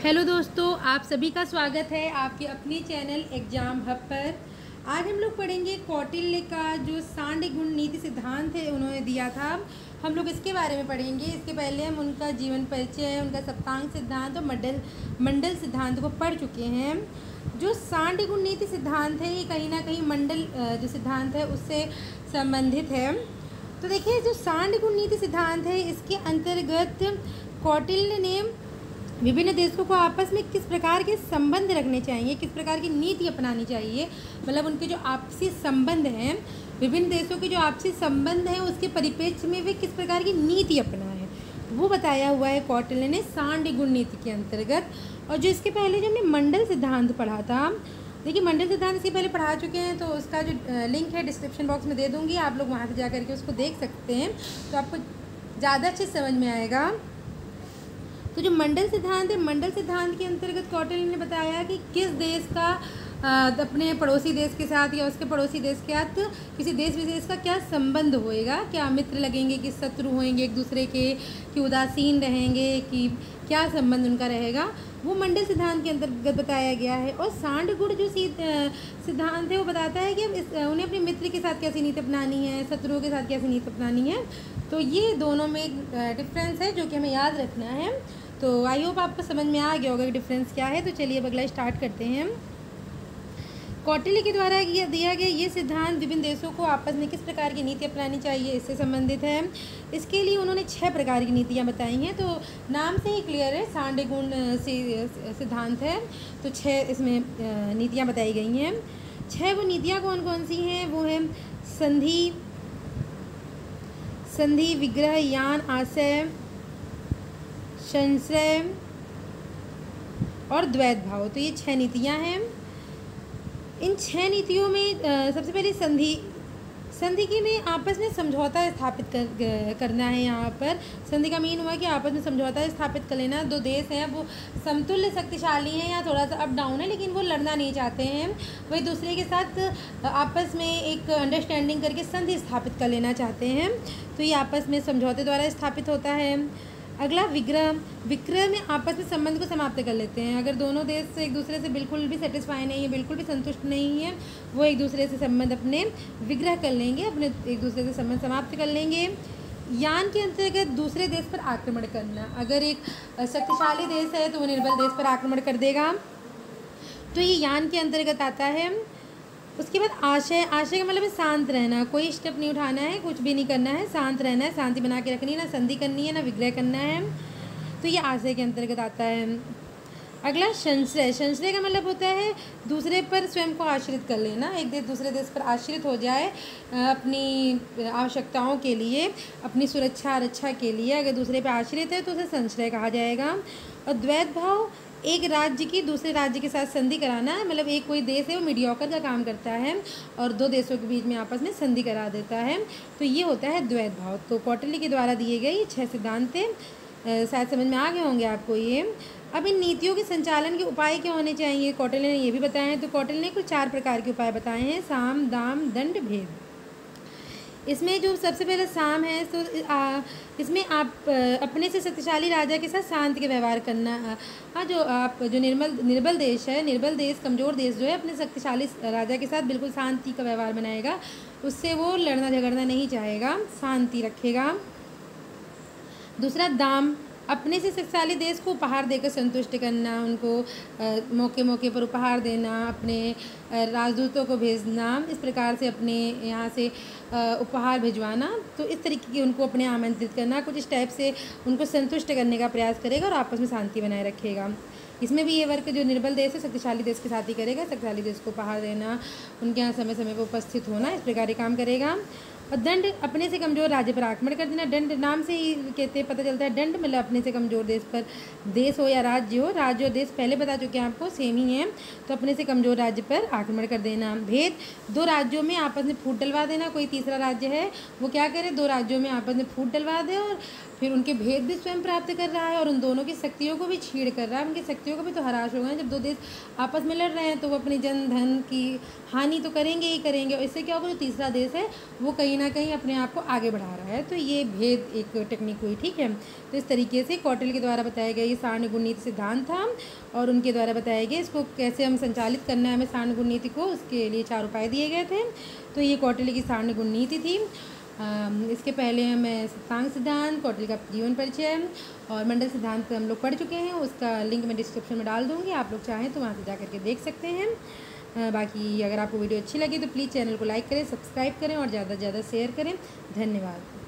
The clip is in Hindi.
हेलो दोस्तों, आप सभी का स्वागत है आपके अपने चैनल एग्जाम हब पर। आज हम लोग पढ़ेंगे कौटिल्य का जो सांड गुण नीति सिद्धांत है उन्होंने दिया था। हम लोग इसके बारे में पढ़ेंगे। इसके पहले हम उनका जीवन परिचय, उनका सप्तांग सिद्धांत और मंडल सिद्धांत को पढ़ चुके हैं। जो सांड गुण नीति सिद्धांत है ये कहीं ना कहीं मंडल जो सिद्धांत है उससे संबंधित है। तो देखिए, जो सांड गुण नीति सिद्धांत है इसके अंतर्गत कौटिल्य ने विभिन्न देशों को आपस में किस प्रकार के संबंध रखने चाहिए, किस प्रकार की नीति अपनानी चाहिए, मतलब उनके जो आपसी संबंध हैं, विभिन्न देशों के जो आपसी संबंध हैं उसके परिप्रेक्ष्य में वे किस प्रकार की नीति अपनाएं, वो बताया हुआ है कौटिल्य ने सांड गुण नीति के अंतर्गत। और जो इसके पहले जो हमने मंडल सिद्धांत पढ़ा था, देखिए मंडल सिद्धांत इसके पहले पढ़ा चुके हैं, तो उसका जो लिंक है डिस्क्रिप्शन बॉक्स में दे दूँगी, आप लोग वहाँ से जा करके उसको देख सकते हैं, तो आपको ज़्यादा अच्छे समझ में आएगा। तो जो मंडल सिद्धांत है, मंडल सिद्धांत के अंतर्गत कौटिल्य ने बताया कि किस देश का अपने पड़ोसी देश के साथ या उसके पड़ोसी देश के साथ किसी देश विशेष का क्या संबंध होएगा, क्या मित्र लगेंगे, कि शत्रु होंगे एक दूसरे के, कि उदासीन रहेंगे, कि क्या संबंध उनका रहेगा, वो मंडल सिद्धांत के अंतर्गत बताया गया है। और सांड गुण जो सिद्धांत है वो बताता है कि उन्हें अपने मित्र के साथ कैसी नीति अपनानी है, शत्रुओं के साथ कैसी नीति अपनानी है। तो ये दोनों में एक डिफरेंस है जो कि हमें याद रखना है। तो आई होप आपको समझ में आ गया होगा कि डिफरेंस क्या है। तो चलिए अब अगला स्टार्ट करते हैं। कौटिल्य के द्वारा दिया गया ये सिद्धांत विभिन्न देशों को आपस में किस प्रकार की नीति अपनानी चाहिए इससे संबंधित है। इसके लिए उन्होंने 6 प्रकार की नीतियाँ बताई हैं। तो नाम से ही क्लियर है, सांड गुण सिद्धांत है, तो 6 इसमें नीतियाँ बताई गई हैं। 6 वो नीतियाँ कौन कौन सी हैं, वो है संधि, विग्रह, यान, आशय, संशय और द्वैत भाव। तो ये 6 नीतियाँ हैं। इन 6 नीतियों में सबसे पहले संधि की में आपस में समझौता स्थापित करना है। यहाँ पर संधि का मीन हुआ कि आपस में समझौता स्थापित कर लेना। 2 देश हैं, वो समतुल्य शक्तिशाली हैं या थोड़ा सा अप डाउन है, लेकिन वो लड़ना नहीं चाहते हैं, वही दूसरे के साथ आपस में एक अंडरस्टैंडिंग करके संधि स्थापित कर लेना चाहते हैं। तो ये आपस में समझौते द्वारा स्थापित होता है। अगला विग्रह में आपस में संबंध को समाप्त कर लेते हैं। अगर दोनों देश एक दूसरे से बिल्कुल भी सेटिस्फाई नहीं है, बिल्कुल भी संतुष्ट नहीं है, वो एक दूसरे से संबंध अपने विग्रह कर लेंगे, अपने एक दूसरे से संबंध समाप्त कर लेंगे। यान के अंतर्गत दूसरे देश पर आक्रमण करना। अगर एक शक्तिशाली देश है तो वो निर्बल देश पर आक्रमण कर देगा, तो ये यान के अंतर्गत आता है। उसके बाद आशय का मतलब है शांत रहना, कोई स्टेप नहीं उठाना है, कुछ भी नहीं करना है, शांत रहना है, शांति बना के रखनी है, ना संधि करनी है ना विग्रह करना है, तो ये आशय के अंतर्गत आता है। अगला संशय का मतलब होता है दूसरे पर स्वयं को आश्रित कर लेना। एक देश दूसरे देश पर आश्रित हो जाए अपनी आवश्यकताओं के लिए, अपनी सुरक्षा रक्षा के लिए अगर दूसरे पर आश्रित है तो उसे संशय कहा जाएगा। और द्वैत भाव, एक राज्य की दूसरे राज्य के साथ संधि कराना है, मतलब एक कोई देश है वो मीडियोकर का काम करता है और 2 देशों के बीच में आपस में संधि करा देता है, तो ये होता है द्वैत भाव। तो कौटिल्य के द्वारा दिए गए ये 6 सिद्धांत थे, शायद समझ में आ गए होंगे आपको ये। अब इन नीतियों के संचालन के उपाय क्या होने चाहिए, कौटिल्य ने ये भी बताया है। तो कौटिल्य ने कुल 4 प्रकार के उपाय बताए हैं, साम, दाम, दंड, भेद। इसमें जो सबसे पहले साम है, तो इसमें आप अपने से शक्तिशाली राजा के साथ शांति के व्यवहार करना। जो निर्बल देश है, निर्बल देश, कमज़ोर देश जो है, अपने शक्तिशाली राजा के साथ बिल्कुल शांति का व्यवहार बनाएगा, उससे वो लड़ना झगड़ना नहीं चाहेगा, शांति रखेगा। दूसरा दाम, अपने से शक्तिशाली देश को उपहार देकर संतुष्ट करना, उनको मौके मौके पर उपहार देना, अपने राजदूतों को भेजना, इस प्रकार से अपने यहाँ से उपहार भिजवाना, तो इस तरीके की उनको अपने आमंत्रित करना, कुछ इस टाइप से उनको संतुष्ट करने का प्रयास करेगा और आपस में शांति बनाए रखेगा। इसमें भी ये वर्क जो निर्बल देश है शक्तिशाली देश के साथ ही करेगा, शक्तिशाली देश को उपहार देना, उनके यहाँ समय समय पर उपस्थित होना, इस प्रकार के काम करेगा। और दंड, अपने से कमज़ोर राज्य पर आक्रमण कर देना। दंड नाम से ही कहते पता चलता है, दंड मतलब अपने से कमज़ोर देश पर, देश हो या राज्य हो, राज्य और देश पहले बता चुके हैं आपको सेम ही है, तो अपने से कमज़ोर राज्य पर आक्रमण कर देना। भेद, 2 राज्यों में आपस में फूट डलवा देना। कोई तीसरा राज्य है वो क्या करे, 2 राज्यों में आपस में फूट डलवा दे और फिर उनके भेद भी स्वयं प्राप्त कर रहा है और उन दोनों की शक्तियों को भी छीड़ कर रहा है, उनकी शक्तियों को भी तो हराश होगा। जब 2 देश आपस में लड़ रहे हैं तो वो अपने जन धन की हानि तो करेंगे ही करेंगे, और इससे क्या होगा, जो तीसरा देश है वो कहीं कहीं ना कहीं अपने आप को आगे बढ़ा रहा है। तो ये भेद एक टेक्निक हुई, ठीक है। तो इस तरीके से कौटिल्य के द्वारा बताया गया ये सारणी गुण नीति सिद्धांत था, और उनके द्वारा बताया गया इसको कैसे हम संचालित करना है हमें सारणी गुण नीति को, उसके लिए 4 उपाय दिए गए थे। तो ये कौटिल्य की सारणी गुण नीति थी। इसके पहले हमें सप्तांग सिद्धांत, कौटिल्य का जीवन परिचय और मंडल सिद्धांत हम लोग पढ़ चुके हैं। उसका लिंक मैं डिस्क्रिप्शन में डाल दूँगी, आप लोग चाहें तो वहाँ से जा करके देख सकते हैं। बाकी अगर आपको वीडियो अच्छी लगी तो प्लीज़ चैनल को लाइक करें, सब्सक्राइब करें और ज़्यादा से ज़्यादा शेयर करें। धन्यवाद।